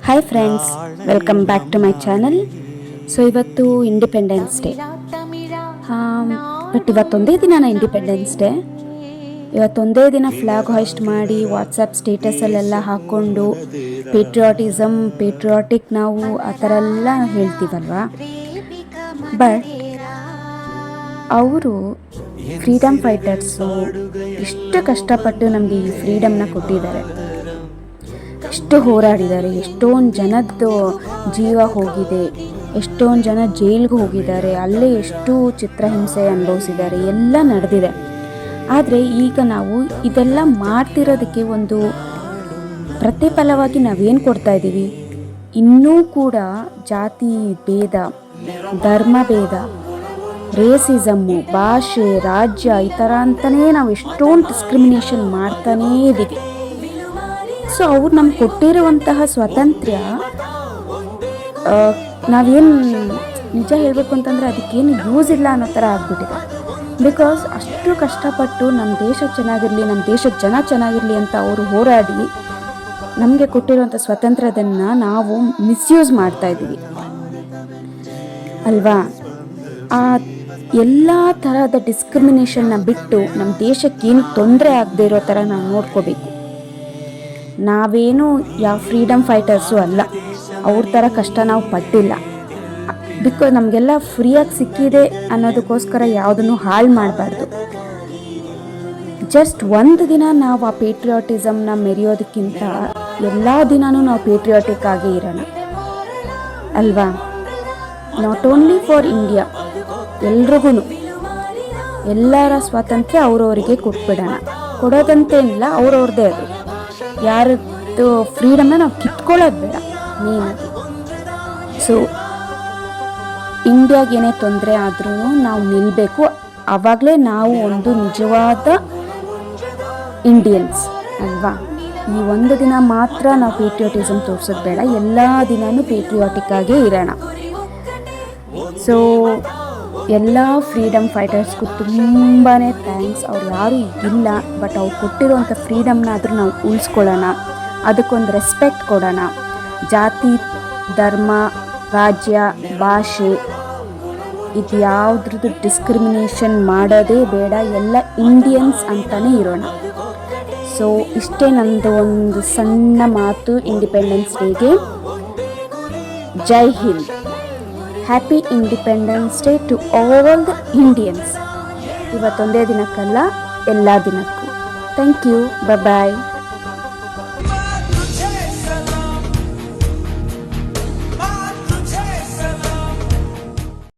Hi friends, welcome back to my channel. So ಇವತ್ತು independence day. But ಇವತ್ತೊಂದೇ ದಿನ independence day. ಇವತ್ತೊಂದೇ ದಿನ flag ಹಾಯ್ಸ್ಟ್ ಮಾಡಿ ವಾಟ್ಸಪ್ ಸ್ಟೇಟಸಲ್ಲೆಲ್ಲ ಹಾಕ್ಕೊಂಡು ಪೇಟ್ರಿಯಾಟಿಕ್ ನಾವು ಆ ಥರ ಎಲ್ಲ ಹೇಳ್ತೀವಲ್ವಾ. ಬಟ್ ಅವರು ಫ್ರೀಡಮ್ ಫೈಟರ್ಸು ಎಷ್ಟು ಕಷ್ಟಪಟ್ಟು ನಮಗೆ ಈ ಫ್ರೀಡಮ್ನ ಕೊಟ್ಟಿದ್ದಾರೆ, ಎಷ್ಟು ಹೋರಾಡಿದ್ದಾರೆ, ಎಷ್ಟೊಂದು ಜನದ್ದು ಜೀವ ಹೋಗಿದೆ, ಎಷ್ಟೊಂದು ಜನ ಜೈಲಿಗೆ ಹೋಗಿದ್ದಾರೆ, ಅಲ್ಲೇ ಎಷ್ಟು ಚಿತ್ರಹಿಂಸೆ ಅನುಭವಿಸಿದ್ದಾರೆ, ಎಲ್ಲ ನಡೆದಿದೆ. ಆದರೆ ಈಗ ನಾವು ಇದೆಲ್ಲ ಮಾಡ್ತಿರೋದಕ್ಕೆ ಒಂದು ಪ್ರತಿಫಲವಾಗಿ ನಾವೇನು ಕೊಡ್ತಾ ಇದ್ದೀವಿ? ಇನ್ನೂ ಕೂಡ ಜಾತಿ ಭೇದ, ಧರ್ಮ ಭೇದ, ರೇಸಿಸಮ್ಮು, ಭಾಷೆ, ರಾಜ್ಯ ಈ ಥರ ಅಂತಲೇ ನಾವು ಎಷ್ಟೊಂದು ಡಿಸ್ಕ್ರಿಮಿನೇಷನ್ ಮಾಡ್ತಾನೇ ಇದ್ದೀವಿ. ಸೊ ಅವ್ರು ನಮ್ಗೆ ಕೊಟ್ಟಿರುವಂತಹ ಸ್ವಾತಂತ್ರ್ಯ ನಾವೇನು ನಿಜ ಹೇಳಬೇಕು ಅಂತಂದರೆ ಅದಕ್ಕೇನು ಯೂಸ್ ಇಲ್ಲ ಅನ್ನೋ ಥರ ಆಗ್ಬಿಟ್ಟಿದೆ. ಬಿಕಾಸ್ ಅಷ್ಟು ಕಷ್ಟಪಟ್ಟು ನಮ್ಮ ದೇಶ ಚೆನ್ನಾಗಿರಲಿ, ನಮ್ಮ ದೇಶದ ಜನ ಚೆನ್ನಾಗಿರಲಿ ಅಂತ ಅವರು ಹೋರಾಡಿ ನಮಗೆ ಕೊಟ್ಟಿರುವಂಥ ಸ್ವಾತಂತ್ರ್ಯದನ್ನು ನಾವು ಮಿಸ್ಯೂಸ್ ಮಾಡ್ತಾಯಿದ್ದೀವಿ ಅಲ್ವಾ. ಆ ಎಲ್ಲ ಥರದ ಡಿಸ್ಕ್ರಿಮಿನೇಷನ್ನ ಬಿಟ್ಟು ನಮ್ಮ ದೇಶಕ್ಕೇನು ತೊಂದರೆ ಆಗದೆ ಇರೋ ಥರ ನಾವು ನೋಡ್ಕೋಬೇಕು. ನಾವೇನು ಯಾವ ಫ್ರೀಡಮ್ ಫೈಟರ್ಸು ಅಲ್ಲ, ಅವ್ರ ಥರ ಕಷ್ಟ ನಾವು ಪಟ್ಟಿಲ್ಲ. ಬಿಕಾಸ್ ನಮಗೆಲ್ಲ ಫ್ರೀಯಾಗಿ ಸಿಕ್ಕಿದೆ ಅನ್ನೋದಕ್ಕೋಸ್ಕರ ಯಾವುದನ್ನು ಹಾಳು ಮಾಡಬಾರ್ದು. ಜಸ್ಟ್ ಒಂದು ದಿನ ನಾವು ಆ ಪೇಟ್ರಿಯಾಟಿಸಮ್ನ ಮೆರೆಯೋದಕ್ಕಿಂತ ಎಲ್ಲ ದಿನವೂ ನಾವು ಪೇಟ್ರಿಯಾಟಿಕ್ ಆಗಿ ಇರೋಣ ಅಲ್ವಾ. ನಾಟ್ ಓನ್ಲಿ ಫಾರ್ ಇಂಡಿಯಾ, ಎಲ್ರಿಗೂ ಎಲ್ಲರ ಸ್ವಾತಂತ್ರ್ಯ ಅವ್ರವರಿಗೆ ಕೊಟ್ಬಿಡೋಣ. ಕೊಡೋದಂತೇನಿಲ್ಲ, ಅವ್ರವ್ರದ್ದೇ ಅದು. ಯಾರದ್ದು ಫ್ರೀಡಮ್ನ ನಾವು ಕಿತ್ಕೊಳ್ಳೋದು ಬೇಡ ಮೇನಾಗಿ. ಸೊ ಇಂಡಿಯಾಗೆ ಏನೇ ತೊಂದರೆ ಆದ್ರೂ ನಾವು ನಿಲ್ಲಬೇಕು. ಆವಾಗಲೇ ನಾವು ಒಂದು ನಿಜವಾದ ಇಂಡಿಯನ್ಸ್ ಅಲ್ವಾ. ಈ ಒಂದು ದಿನ ಮಾತ್ರ ನಾವು ಪೇಟ್ರಿಯಾಟಿಸಮ್ ತೋರಿಸೋದು ಬೇಡ, ಎಲ್ಲ ದಿನವೂ ಪೇಟ್ರಿಯಾಟಿಕ್ ಆಗೇ ಇರೋಣ. ಸೊ ಎಲ್ಲ ಫ್ರೀಡಮ್ ಫೈಟರ್ಸ್ಗೂ ತುಂಬಾ ಥ್ಯಾಂಕ್ಸ್. ಅವ್ರು ಯಾರೂ ಇಲ್ಲ, ಬಟ್ ಅವ್ರು ಕೊಟ್ಟಿರುವಂಥ ಫ್ರೀಡಮ್ನಾದರೂ ನಾವು ಉಳಿಸ್ಕೊಳ್ಳೋಣ, ಅದಕ್ಕೊಂದು ರೆಸ್ಪೆಕ್ಟ್ ಕೊಡೋಣ. ಜಾತಿ, ಧರ್ಮ, ರಾಜ್ಯ, ಭಾಷೆ ಇದು ಯಾವುದ್ರದ್ದು ಡಿಸ್ಕ್ರಿಮಿನೇಷನ್ ಮಾಡೋದೇ ಬೇಡ, ಎಲ್ಲ ಇಂಡಿಯನ್ಸ್ ಅಂತಲೇ ಇರೋಣ. ಸೊ ಇಷ್ಟೇ ನಂದು ಒಂದು ಸಣ್ಣ ಮಾತು ಇಂಡಿಪೆಂಡೆನ್ಸ್ ಡೇಗೆ. Jai Hind. Happy independence day to all the Indians. ಇವತ್ತೊಂದೇ ದಿನಕ್ಕಲ್ಲ, ಎಲ್ಲ ದಿನಕ್ಕೂ. Thank you. ಬಾಯ್.